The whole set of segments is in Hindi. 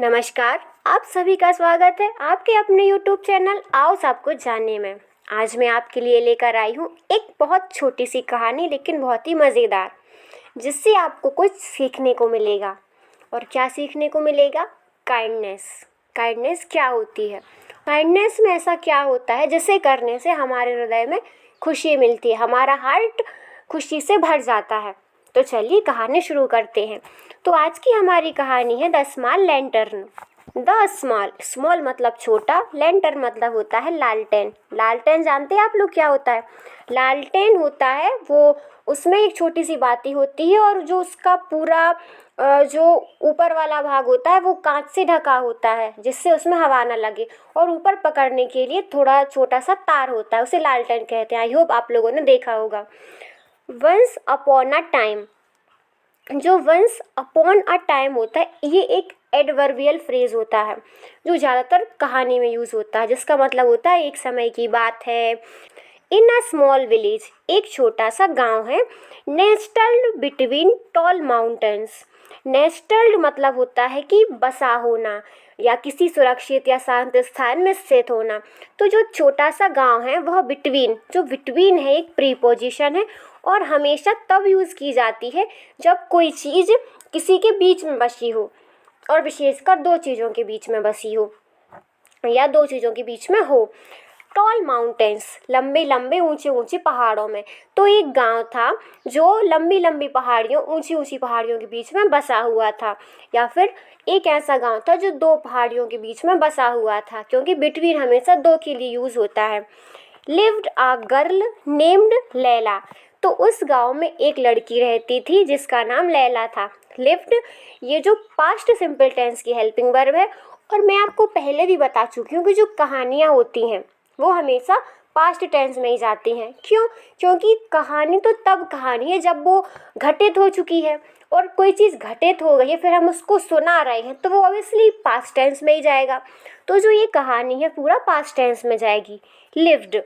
नमस्कार। आप सभी का स्वागत है आपके अपने YouTube चैनल आओ सब कुछ जानने में। आज मैं आपके लिए लेकर आई हूँ एक बहुत छोटी सी कहानी, लेकिन बहुत ही मज़ेदार, जिससे आपको कुछ सीखने को मिलेगा। और क्या सीखने को मिलेगा? काइंडनेस। काइंडनेस क्या होती है? काइंडनेस में ऐसा क्या होता है जिसे करने से हमारे हृदय में खुशी मिलती है, हमारा हार्ट खुशी से भर जाता है। तो चलिए कहानी शुरू करते हैं। तो आज की हमारी कहानी है the small lantern. The small मतलब छोटा, लैंटर्न मतलब होता है लालटेन। लालटेन जानते हैं आप लोग क्या होता है? लालटेन होता है वो, उसमें एक छोटी सी बाती होती है और जो उसका पूरा जो ऊपर वाला भाग होता है वो कांच से ढका होता है, जिससे उसमें हवा ना लगे। और ऊपर पकड़ने के लिए थोड़ा छोटा सा तार होता है, उसे लालटेन कहते हैं। आई होप आप लोगों ने देखा होगा। वंस अपॉन अ टाइम, जो वंस अपॉन अ टाइम होता है ये एक एडवर्बियल फ्रेज होता है जो ज़्यादातर कहानी में यूज़ होता है, जिसका मतलब होता है एक समय की बात है। इन अ स्मॉल विलेज, एक छोटा सा गांव है। नेस्टल्ड बिटवीन टॉल माउंटेन्स। नेस्टल्ड मतलब होता है कि बसा होना या किसी सुरक्षित या शांत स्थान में स्थित होना। तो जो छोटा सा गांव है वह बिटवीन, जो बिटवीन है एक प्रीपोजिशन है और हमेशा तब यूज़ की जाती है जब कोई चीज़ किसी के बीच में बसी हो, और विशेषकर दो चीज़ों के बीच में बसी हो या दो चीज़ों के बीच में हो। टॉल माउंटेन्स, लंबे लंबे ऊंचे ऊंचे पहाड़ों में। तो एक गांव था जो लंबी लंबी पहाड़ियों, ऊंची ऊंची पहाड़ियों के बीच में बसा हुआ था, या फिर एक ऐसा गांव था जो दो पहाड़ियों के बीच में बसा हुआ था, क्योंकि बिटवीन हमेशा दो के लिए यूज़ होता है। Lived a girl named Laila. तो उस गांव में एक लड़की रहती थी जिसका नाम लैला था। लिव्ड, ये जो पास्ट सिंपल टेंस की हेल्पिंग वर्ब है, और मैं आपको पहले भी बता चुकी हूँ कि जो कहानियाँ होती हैं वो हमेशा पास्ट टेंस में ही जाती हैं। क्यों? क्योंकि कहानी तो तब कहानी है जब वो घटित हो चुकी है, और कोई चीज़ घटित हो गई है फिर हम उसको सुना रहे हैं तो वो ऑब्वियसली पास्ट टेंस में ही जाएगा। तो जो ये कहानी है पूरा पास्ट टेंस में जाएगी। लिव्ड,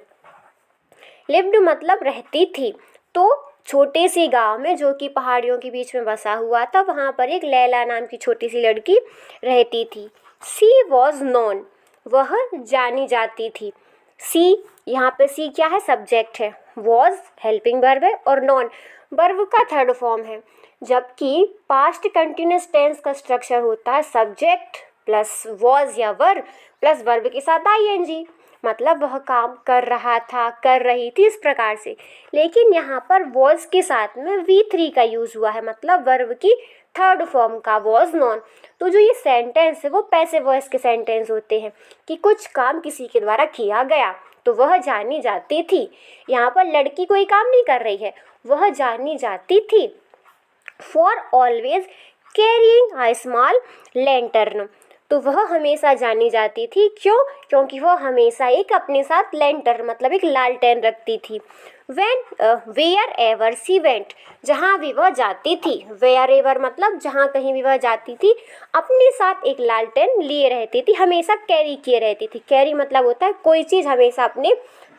लिव्ड मतलब रहती थी। तो छोटे से गांव में जो कि पहाड़ियों के बीच में बसा हुआ था, वहाँ पर एक लैला नाम की छोटी सी लड़की रहती थी। सी वॉज नोन, वह जानी जाती थी। सी, यहाँ पे सी क्या है? सब्जेक्ट है। वॉज हेल्पिंग वर्ब है और नॉन वर्ब का थर्ड फॉर्म है। जबकि पास्ट कंटिन्यूअस टेंस का स्ट्रक्चर होता है सब्जेक्ट प्लस वॉज या वर प्लस वर्ब के साथ आईएनजी, मतलब वह काम कर रहा था, कर रही थी, इस प्रकार से। लेकिन यहाँ पर वॉज के साथ में V3 का यूज़ हुआ है, मतलब वर्ब की थर्ड फॉर्म का, वॉज नॉन। तो जो ये सेंटेंस है वो पैसिव वॉइस के सेंटेंस होते हैं कि कुछ काम किसी के द्वारा किया गया तो वह जानी जाती थी। यहाँ पर लड़की कोई काम नहीं कर रही है, वह जानी जाती थी। For always carrying a small lantern, तो वह हमेशा जानी जाती थी। क्यों? क्योंकि वह हमेशा एक अपने साथ लैंटर्न मतलब एक लालटेन रखती थी। वेयर एवर सी वेंट, जहाँ भी वह जाती थी। वेयर एवर मतलब जहाँ कहीं भी वह जाती थी अपने साथ एक लालटेन लिए रहती थी, हमेशा कैरी किए रहती थी। कैरी मतलब होता है कोई चीज़ हमेशा अपने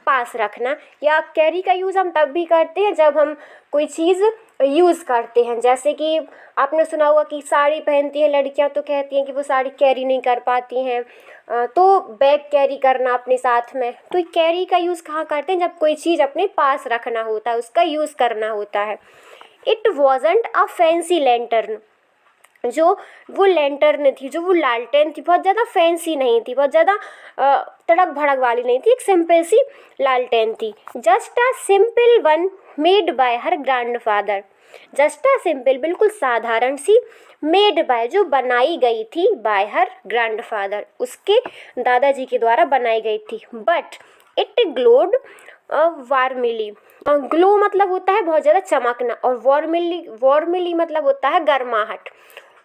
पास रखना, या कैरी का यूज़ हम तब भी करते हैं जब हम कोई चीज़ यूज़ करते हैं। जैसे कि आपने सुना होगा कि साड़ी पहनती हैं लड़कियां तो कहती हैं कि वो साड़ी कैरी नहीं कर पाती हैं, तो बैग कैरी करना अपने साथ में। तो कैरी का यूज़ कहाँ करते हैं? जब कोई चीज़ अपने पास रखना होता है, उसका यूज़ करना होता है। It wasn't a fancy lantern, जो वो लैंटर्न थी, जो वो लालटेन थी, बहुत ज़्यादा फैंसी नहीं थी, बहुत ज़्यादा तड़क भड़क वाली नहीं थी, एक सिंपल सी लालटेन थी। Just a simple one made by her grandfather. Just a simple, बिल्कुल साधारण सी, मेड बाय जो बनाई गई थी, बाय हर ग्रैंडफादर उसके दादाजी के द्वारा बनाई गई थी। But it glowed warmly, glow मतलब होता है बहुत ज़्यादा चमकना, और वार्मली मतलब होता है गर्माहट।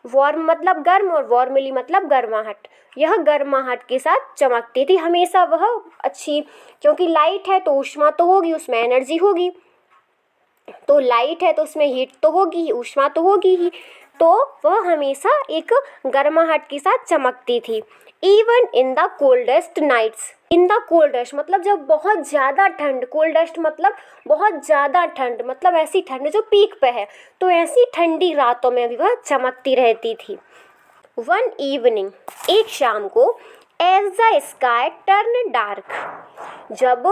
वार्म मतलब गर्म और वार्मली मतलब गर्माहट। यह गर्माहट के साथ चमकती थी हमेशा वह अच्छी, क्योंकि लाइट है तो ऊष्मा तो होगी, उसमें एनर्जी होगी। तो लाइट है तो उसमें हीट तो होगी, ऊष्मा तो होगी ही, तो वह हमेशा एक गर्माहट के साथ चमकती थी। Even in the coldest nights, in the coldest मतलब जब बहुत ज़्यादा ठंड, कोल्डेस्ट मतलब बहुत ज़्यादा ठंड, मतलब ऐसी ठंड जो पीक पे है, तो ऐसी ठंडी रातों में भी वह चमकती रहती थी। वन इवनिंग, एक शाम को, as the sky turn dark, जब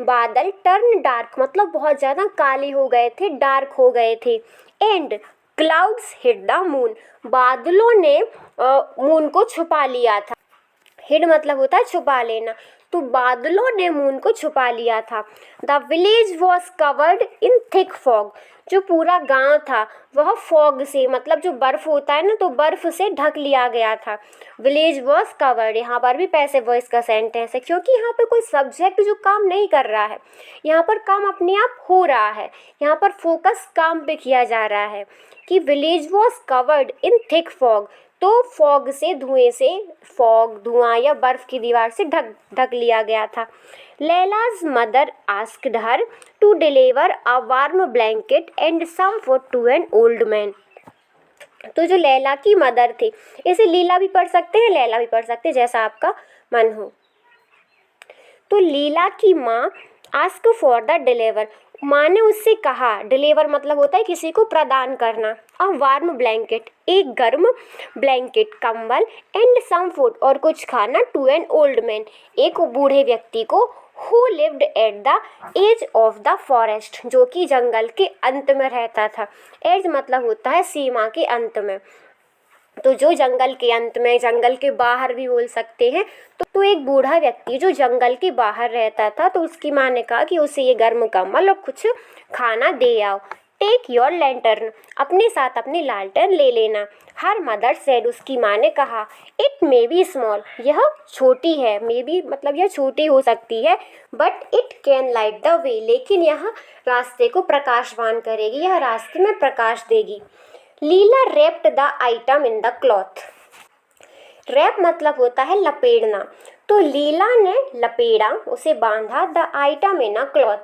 बादल टर्न डार्क मतलब बहुत ज़्यादा काले हो गए थे, डार्क हो गए थे, and clouds hit the moon, बादलों ने मून को छुपा लिया था। हिड मतलब होता है छुपा लेना, तो बादलों ने मून को छुपा लिया था। The village was covered in thick fog, जो पूरा गांव था वह फॉग से मतलब जो बर्फ़ होता है ना, तो बर्फ़ से ढक लिया गया था। विलेज वॉज कवर्ड, यहाँ पर भी पैसिव वॉइस का सेंटेंस है, क्योंकि यहाँ पर कोई सब्जेक्ट जो काम नहीं कर रहा है, यहाँ पर काम अपने आप हो रहा है, यहाँ पर फोकस काम पे किया जा रहा है कि village was covered in thick fog, तो फॉग से, धुएं से, फॉग धुआं या बर्फ की दीवार से ढक लिया गया था। Laila's mother asked her to deliver a warm blanket and some food to an old man. तो जो लैला की मदर थी, इसे लीला भी पढ़ सकते हैं, लैला भी पढ़ सकते हैं, जैसा आपका मन हो। तो लीला की माँ आस्क फॉर द डिलीवर, माँ ने उससे कहा, डिलीवर मतलब होता है किसी को प्रदान करना, अ वार्म ब्लैंकेट, एक गर्म ब्लैंकेट कंबल, एंड सम फूड और कुछ खाना, टू एन ओल्ड मैन, एक बूढ़े व्यक्ति को, who lived at the edge of the forest, जो कि जंगल के अंत में रहता था। एज मतलब होता है सीमा के अंत में, तो जो जंगल के अंत में, जंगल के बाहर भी बोल सकते हैं। तो एक बूढ़ा व्यक्ति जो जंगल के बाहर रहता था, तो उसकी माँ ने कहा कि उसे ये गर्म कंबल और कुछ खाना दे आओ। टेक योर लैंटर्न, अपने साथ अपनी लालटेन ले लेना। हर मदर सेड, उसकी माँ ने कहा, इट मे बी स्मॉल, यह छोटी है, मे बी मतलब यह छोटी हो सकती है, but it can light the way, लेकिन यह रास्ते को प्रकाशवान करेगी, यह रास्ते में प्रकाश देगी। Leela wrapped the item in the cloth, wrap मतलब होता है लपेड़ना, तो लीला ने लपेड़ा, उसे बांधा, the item in a cloth,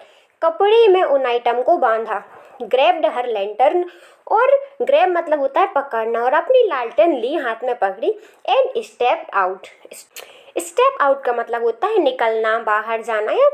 कपड़े में उन आइटम को बांधा। ग्रैब्ड हर लैंटर्न, और ग्रैब मतलब होता है पकड़ना, और अपनी लालटेन ली, हाथ में पकड़ी, and step out, step out का मतलब होता है निकलना, बाहर जाना। या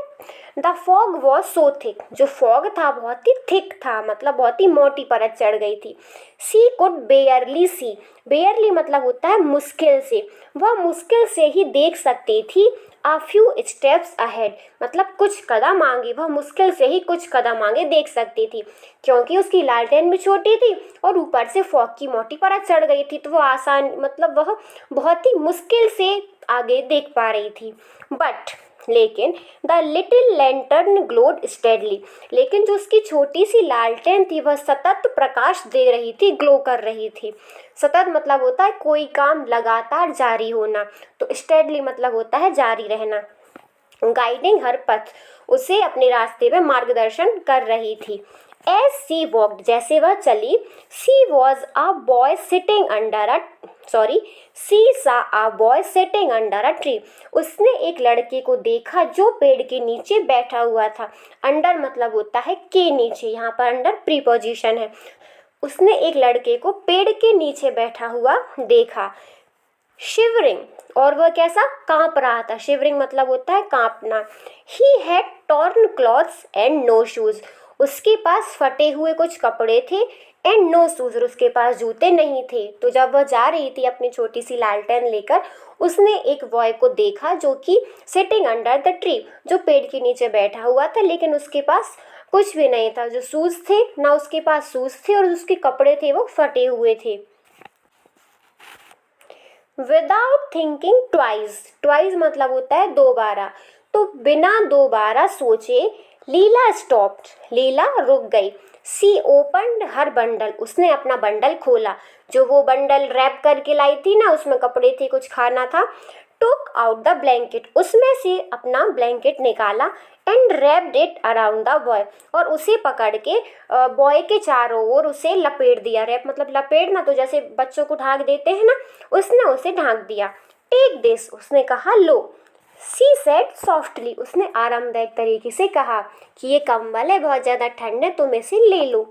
the fog was so thick, जो फॉग था बहुत ही थिक था, मतलब बहुत ही मोटी परत चढ़ गई थी। सी कुड बेयरली सी, बेयरली मतलब होता है मुश्किल से, वह मुश्किल से ही देख सकती थी। अ फ्यू स्टेप्स अहेड मतलब कुछ कदम आगे, वह मुश्किल से ही कुछ कदम आगे देख सकती थी, क्योंकि उसकी लालटेन भी छोटी थी और ऊपर से फॉग की मोटी परत चढ़ गई थी, तो वह आसान मतलब वह बहुत ही मुश्किल से आगे देख पा रही थी। बट लेकिन the little lantern glowed steadily, लेकिन जो उसकी छोटी सी लालटेन थी वह सतत प्रकाश दे रही थी, ग्लो कर रही थी। सतत मतलब होता है कोई काम लगातार जारी होना, तो स्टेडली मतलब होता है जारी रहना। गाइडिंग हर पथ, उसे अपने रास्ते में मार्गदर्शन कर रही थी। एज सी वॉक्ड, जैसे वह चली, she was a boy sitting under a she saw a boy sitting under a tree, उसने एक लड़के को देखा जो पेड़ के नीचे बैठा हुआ था। अंडर मतलब होता है के नीचे, यहाँ पर अंडर प्रीपोजिशन है। उसने एक लड़के को पेड़ के नीचे बैठा हुआ देखा। शिवरिंग, और वह कैसा, कांप रहा था, शिवरिंग मतलब होता है कांपना। He had torn clothes and no shoes, उसके पास फटे हुए कुछ कपड़े थे, एंड नो शूज, उसके पास जूते नहीं थे। तो जब वह जा रही थी अपनी छोटी सी लालटेन लेकर, उसने एक बॉय को देखा जो कि सिटिंग अंडर द ट्री, जो पेड़ के नीचे बैठा हुआ था, लेकिन उसके पास कुछ भी नहीं था, जो शूज थे ना उसके पास शूज थे, और उसके कपड़े थे वो फटे हुए थे। विदाउट थिंकिंग ट्वाइस, ट्वाइस मतलब होता है दोबारा, तो बिना दोबारा सोचे लीला स्टॉप्ड, लीला रुक गई। सी ओपन्ड हर बंडल, उसने अपना बंडल खोला, जो वो बंडल रैप करके लाई थी ना, उसमें कपड़े थे, कुछ खाना था। टुक आउट द ब्लैंकेट, उसमें से अपना ब्लैंकेट निकाला, and wrapped it around the boy, और उसे पकड़ के बॉय के चारों ओर उसे लपेट दिया। रैप मतलब लपेटना, तो जैसे बच्चों को ढाक देते हैं ना, उसने उसे ढांक दिया। टेक दिस, उसने कहा लो। सी सेड सॉफ्टली, उसने आरामदायक तरीके से कहा कि ये कंबल है, बहुत ज़्यादा ठंड है, तुम इसे ले लो।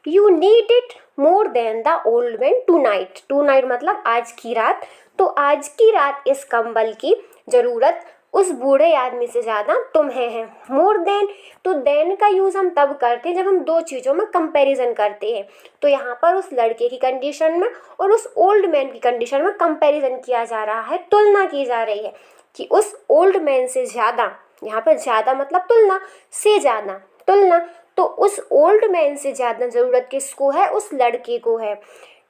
You need it more than the old man tonight, tonight मतलब आज की रात, तो आज की रात इस कंबल की ज़रूरत उस बूढ़े आदमी से ज़्यादा तुम्हें है। मोर देन, तो देन का यूज़ हम तब करते हैं जब हम दो चीज़ों में कंपैरिजन करते हैं। तो यहाँ पर उस लड़के की कंडीशन में और उस ओल्ड मैन की कंडीशन में कंपैरिजन किया जा रहा है, तुलना की जा रही है कि उस ओल्ड मैन से ज़्यादा, यहाँ पर ज़्यादा मतलब तुलना, से ज़्यादा तुलना, तो उस ओल्ड मैन से ज़्यादा ज़रूरत किसको है? उस लड़के को है।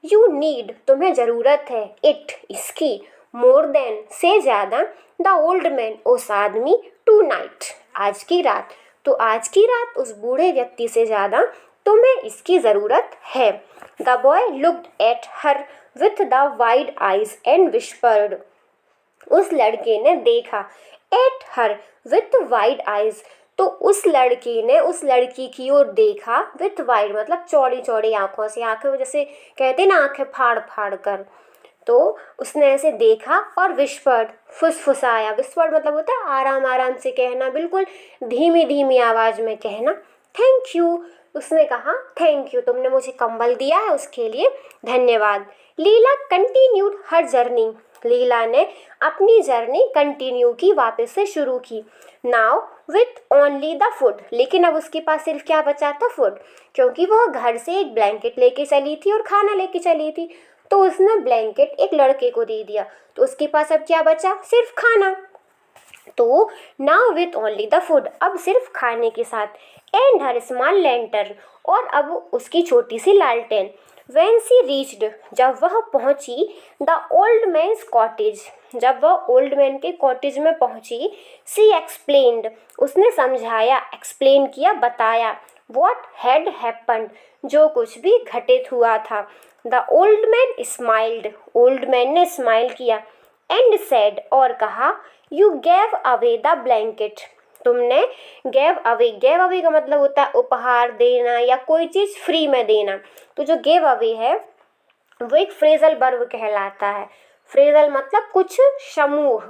यू नीड, तुम्हें ज़रूरत है, इट, इसकी, मोर देन, से ज़्यादा, द ओल्ड मैन, उस आदमी, टू नाइट, आज की रात, तो आज की रात उस बूढ़े व्यक्ति से ज़्यादा तुम्हें इसकी ज़रूरत है। The boy looked at her with the wide eyes and whispered, उस लड़के ने देखा, at her with wide eyes, तो उस लड़के ने उस लड़की की ओर देखा, विथ वाइड मतलब चौड़ी चौड़ी आंखों से, आंखें जैसे कहते ना आंखें फाड़ फाड़ कर, तो उसने ऐसे देखा और विस्पर्ड, फुसफुसाया, विस्पर्ड मतलब होता है आराम आराम से कहना, बिल्कुल धीमी धीमी आवाज़ में कहना, थैंक यू, उसने कहा थैंक यू, तुमने मुझे कंबल दिया है उसके लिए धन्यवाद। लीला कंटिन्यूड हर जर्नी, लीला ने अपनी जर्नी कंटिन्यू की, वापस से शुरू की। Now with only the food, लेकिन अब उसके पास सिर्फ क्या बचा था? फूड, क्योंकि वह घर से एक ब्लैंकेट लेके चली थी और खाना लेके चली थी, तो उसने ब्लैंकेट एक लड़के को दे दिया, तो उसके पास अब क्या बचा? सिर्फ खाना। तो now with only the food, अब सिर्फ खाने के साथ, एंड हर स्मॉल लैंटर्न, और अब उसकी छोटी सी लालटेन। When she reached, जब वह पहुंची, द ओल्ड मैन्स कॉटेज, जब वह ओल्ड मैन के कॉटेज में पहुंची, सी एक्सप्लेन्ड, उसने समझाया, एक्सप्लेन किया, बताया, वॉट हैड हैपन्ड, जो कुछ भी घटित हुआ था। The old man smiled, old man ने स्माइल किया, एंड सेड, और कहा, you gave away the blanket, तुमने गेव अवे का मतलब होता है उपहार देना या कोई चीज़ फ्री में देना, तो जो गेव अवे है वो एक फ्रेजल वर्ब कहलाता है। फ्रेजल मतलब कुछ समूह,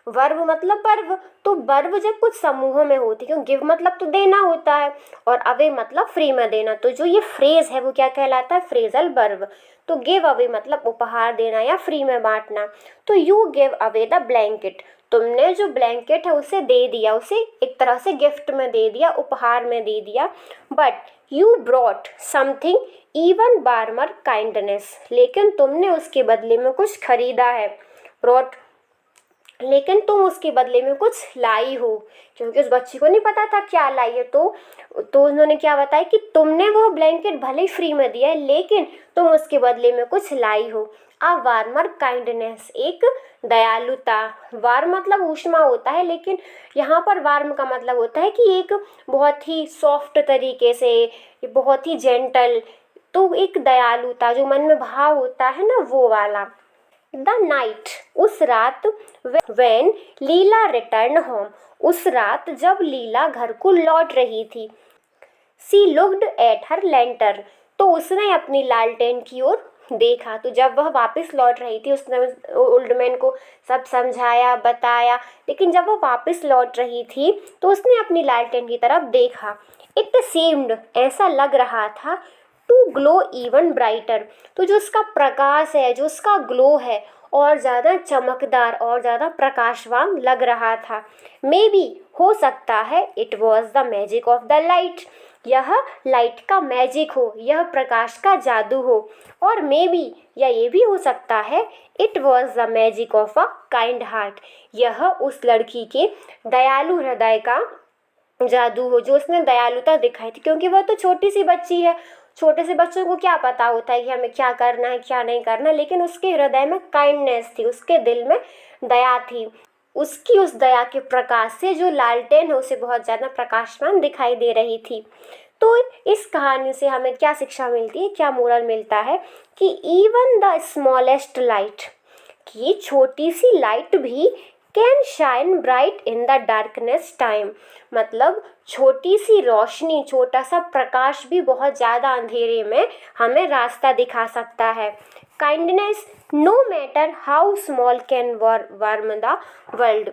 वर्ब मतलब वर्ब, तो वर्ब जब कुछ समूहों में होती है, क्योंकि गिव मतलब तो देना होता है और अवे मतलब फ्री में देना, तो जो ये फ्रेज है वो क्या कहलाता है? Phrasal verb. तो गिव अवे मतलब उपहार देना या फ्री में बांटना। तो you give away the blanket, तुमने जो ब्लैंकेट है उसे दे दिया, उसे एक तरह से गिफ्ट में दे दिया, उपहार में दे दिया। But you brought something even warmer kindness, लेकिन तुमने उसके बदले में कुछ खरीदा है। ब्रॉट, लेकिन तुम उसके बदले में कुछ लाई हो, क्योंकि उस बच्ची को नहीं पता था क्या लाई है, तो उन्होंने क्या बताया कि तुमने वो ब्लैंकेट भले ही फ्री में दिया है, लेकिन तुम उसके बदले में कुछ लाई हो। आ वार्मर काइंडनेस, एक दयालुता, वार्म मतलब ऊष्मा होता है, लेकिन यहाँ पर वार्म का मतलब होता है कि एक बहुत ही सॉफ्ट तरीके से, बहुत ही जेंटल, तो एक दयालुता जो मन में भाव होता है ना, वो वाला। द नाइट, उस रात, वेन लीला रिटर्न होम, उस रात जब लीला घर को लौट रही थी। सी लुक्ड एट हर लैंटर्न, तो उसने अपनी लालटेन की ओर देखा। तो जब वह वापस लौट रही थी, उसने ओल्ड मैन को सब समझाया, बताया, लेकिन जब वह वापस लौट रही थी तो उसने अपनी लालटेन की तरफ देखा। इट सीम्ड, ऐसा लग रहा था, टू ग्लो इवन ब्राइटर, तो जो उसका प्रकाश है, जो उसका ग्लो है, और ज़्यादा चमकदार और ज़्यादा प्रकाशवान लग रहा था। मे बी, हो सकता है, it was the magic of the light, यह लाइट का मैजिक हो, यह प्रकाश का जादू हो। और मे बी, या ये भी हो सकता है, it was the magic of a kind heart, यह उस लड़की के दयालु हृदय का जादू हो, जो उसने दयालुता दिखाई थी, क्योंकि वह तो छोटी सी बच्ची है, छोटे से बच्चों को क्या पता होता है कि हमें क्या करना है क्या नहीं करना, लेकिन उसके हृदय में काइंडनेस थी, उसके दिल में दया थी। उसकी उस दया के प्रकाश से जो लालटेन है उसे बहुत ज़्यादा प्रकाशमान दिखाई दे रही थी। तो इस कहानी से हमें क्या शिक्षा मिलती है, क्या मोरल मिलता है कि इवन द स्मॉलेस्ट लाइट, कि छोटी सी लाइट भी can shine bright in the darkness time, मतलब छोटी सी रोशनी, छोटा सा प्रकाश भी बहुत ज़्यादा अंधेरे में हमें रास्ता दिखा सकता है। Kindness, no matter how small, can warm the world,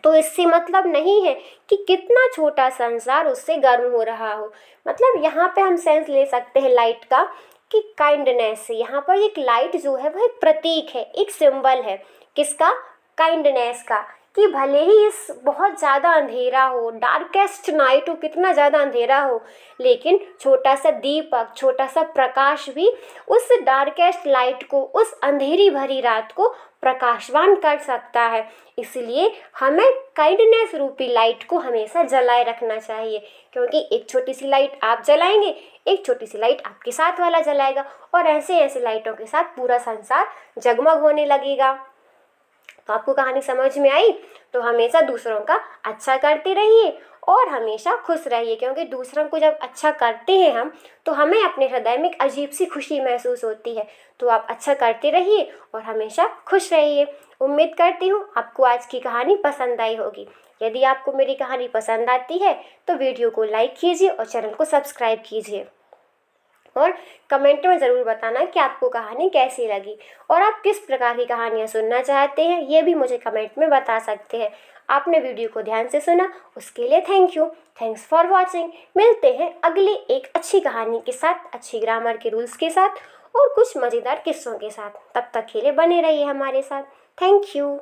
तो इससे मतलब नहीं है कि कितना छोटा संसार उससे गर्म हो रहा हो, मतलब यहाँ पे हम सेंस ले सकते हैं लाइट का कि काइंडनेस, यहाँ पर एक लाइट जो है वह एक प्रतीक है, एक सिंबल है, किसका? काइंडनेस का, कि भले ही इस बहुत ज़्यादा अंधेरा हो, डार्केस्ट नाइट हो, कितना ज़्यादा अंधेरा हो, लेकिन छोटा सा दीपक, छोटा सा प्रकाश भी उस डार्केस्ट लाइट को, उस अंधेरी भरी रात को प्रकाशवान कर सकता है। इसलिए हमें काइंडनेस रूपी लाइट को हमेशा जलाए रखना चाहिए, क्योंकि एक छोटी सी लाइट आप जलाएंगे, एक छोटी सी लाइट आपके साथ वाला जलाएगा, और ऐसे ऐसे लाइटों के साथ पूरा संसार जगमग होने लगेगा। तो आपको कहानी समझ में आई? तो हमेशा दूसरों का अच्छा करते रहिए और हमेशा खुश रहिए, क्योंकि दूसरों को जब अच्छा करते हैं हम, तो हमें अपने हृदय में एक अजीब सी खुशी महसूस होती है। तो आप अच्छा करते रहिए और हमेशा खुश रहिए। उम्मीद करती हूँ आपको आज की कहानी पसंद आई होगी। यदि आपको मेरी कहानी पसंद आती है तो वीडियो को लाइक कीजिए और चैनल को सब्सक्राइब कीजिए, और कमेंट में ज़रूर बताना कि आपको कहानी कैसी लगी और आप किस प्रकार की कहानियाँ सुनना चाहते हैं, ये भी मुझे कमेंट में बता सकते हैं। आपने वीडियो को ध्यान से सुना, उसके लिए thank you. Thanks for watching. मिलते हैं अगली एक अच्छी कहानी के साथ, अच्छी ग्रामर के रूल्स के साथ और कुछ मज़ेदार किस्सों के साथ। तब तक के लिए बने रहिए हमारे साथ। Thank you.